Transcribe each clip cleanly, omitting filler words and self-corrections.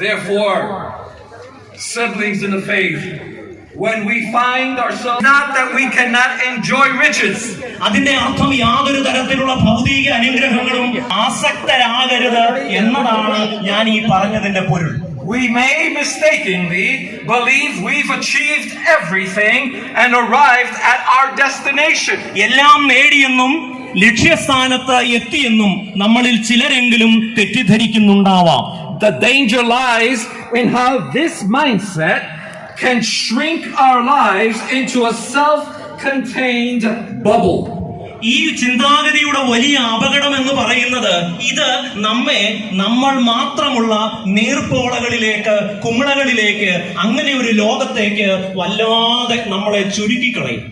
Therefore, siblings in the faith, when we find ourselves, not that we cannot enjoy riches. അതിന്റെ അർത്ഥം യാതൊരു തരത്തിലുള്ള ഭൗതിക അനുഗ്രഹങ്ങളും ആസക്തരാകരുത് എന്നതാണ് ഞാൻ ഈ പറഞ്ഞതിന്റെ പൊരുൾ. We may mistakenly believe we've achieved everything and arrived at our destination. എല്ലാം നേടിയെന്നും ലക്ഷ്യസ്ഥാനത്ത് എത്തിയെന്നും നമ്മളിൽ ചിലരെങ്കിലും തെറ്റിദ്ധരിക്കുന്നുണ്ടാവാം. The danger lies in how this mindset can shrink our lives into a self-contained bubble. ഈ ചിന്താഗതിയുടെ വലിയ അപകടം എന്ന് പറയുന്നത് ഇത് നമ്മൾ മാത്രമുള്ള നീർപ്പോളകളിലേക്ക്, കുമിളകളിലേക്ക്, അങ്ങനെ ഒരു ലോകത്തേക്ക് വല്ലാതെ നമ്മളെ ചുരുക്കിക്കളയും.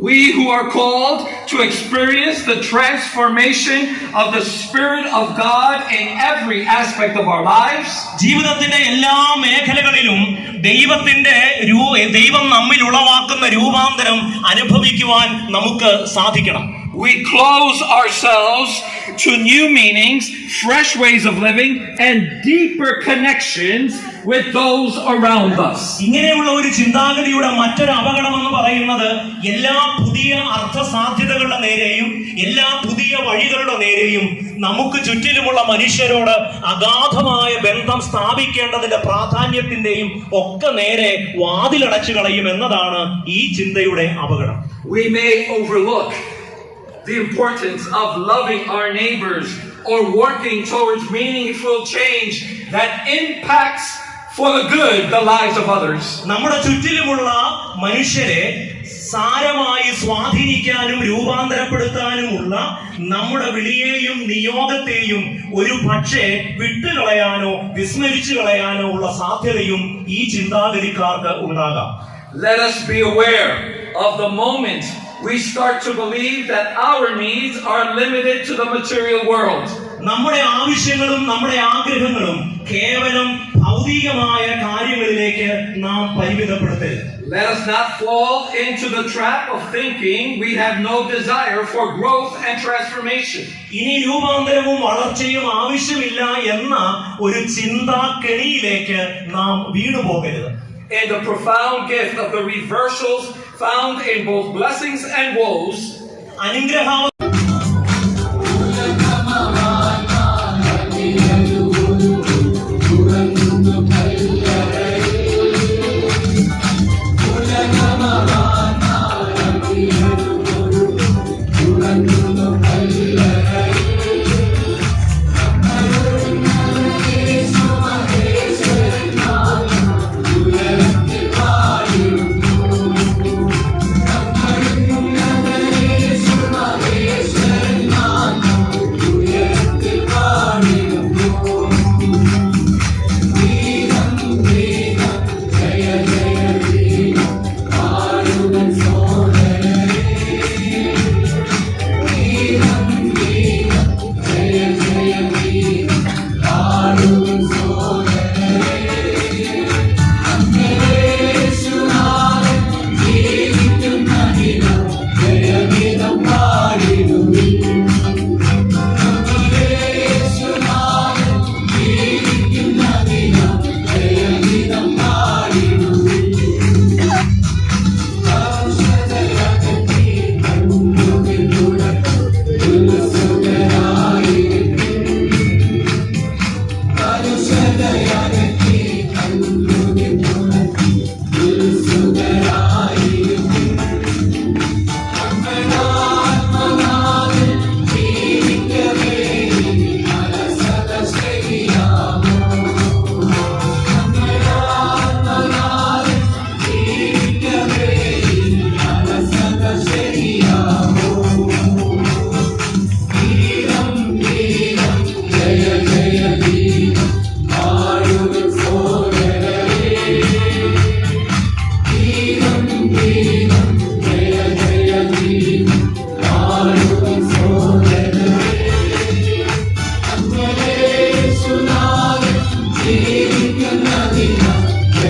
We who are called to experience the transformation of the Spirit of God in every aspect of our lives, ജീവിതത്തിന്റെ എല്ലാ മേഖലകളിലും ദൈവം നമ്മിൽ ഉളവാക്കുന്ന രൂപാന്തരം അനുഭവിക്കുവാൻ നമുക്ക് സാധിക്കണം. we close ourselves to new meanings, fresh ways of living, and deeper connections with those around us. ഇങ്ങനെയുള്ള ഒരു ചിന്താഗതിയുടെ മറ്റൊരു അപകടം എന്ന് പറയുന്നത് എല്ലാ പുതിയ അർത്ഥസാധ്യതകളുടെ നേരെയും എല്ലാ പുതിയ വഴികളുടെ നേരെയും നമുക്ക് ചുറ്റിലുമുള്ള മനുഷ്യരോട് അഗാധമായ ബന്ധം സ്ഥാപിക്കേണ്ടതിന്റെ പ്രാധാന്യത്തിന്റെയും ഒക്കെ നേരെ വാതിലടച്ചു കളയും എന്നതാണ് ഈ ചിന്തയുടെ അപകടം. We may overlook the importance of loving our neighbors or working towards meaningful change that impacts for the good the lives of others. നമ്മുടെ ചുറ്റിലുമുള്ള മനുഷ്യരെ സാരമായി സ്വാധീനിക്കാനും രൂപാന്തരപ്പെടുത്താനുമുള്ള നമ്മുടെ വിളിയെയും നിയോഗത്തെയും ഒരു പക്ഷേ വിട്ടുകളയാനോ വിസ്മരിച്ചു കളയാനോ ഉള്ള സാധ്യതയും ഈ ചിന്താഗതിക്കാർക്ക് ഉണ്ടാകാം. Let us be aware of the moment we start to believe that our needs are limited to the material world. നമ്മുടെ ആവശ്യങ്ങളും നമ്മുടെ ആഗ്രഹങ്ങളും കേവലം ഭൗതികമായ കാര്യങ്ങളിലേക്ക് നാം പരിമിതപ്പെടുത്തരുത്. Let us not fall into the trap of thinking we have no desire for growth and transformation. ഇനി രൂപാന്തരവും വളർച്ചയും ആവശ്യമില്ല എന്ന ഒരു ചിന്താക്കെണിയിലേക്ക് നാം വീണുപോകരുത്. And the profound gift of the reversals found in both blessings and woes, അനുഗ്രഹം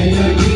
Jaya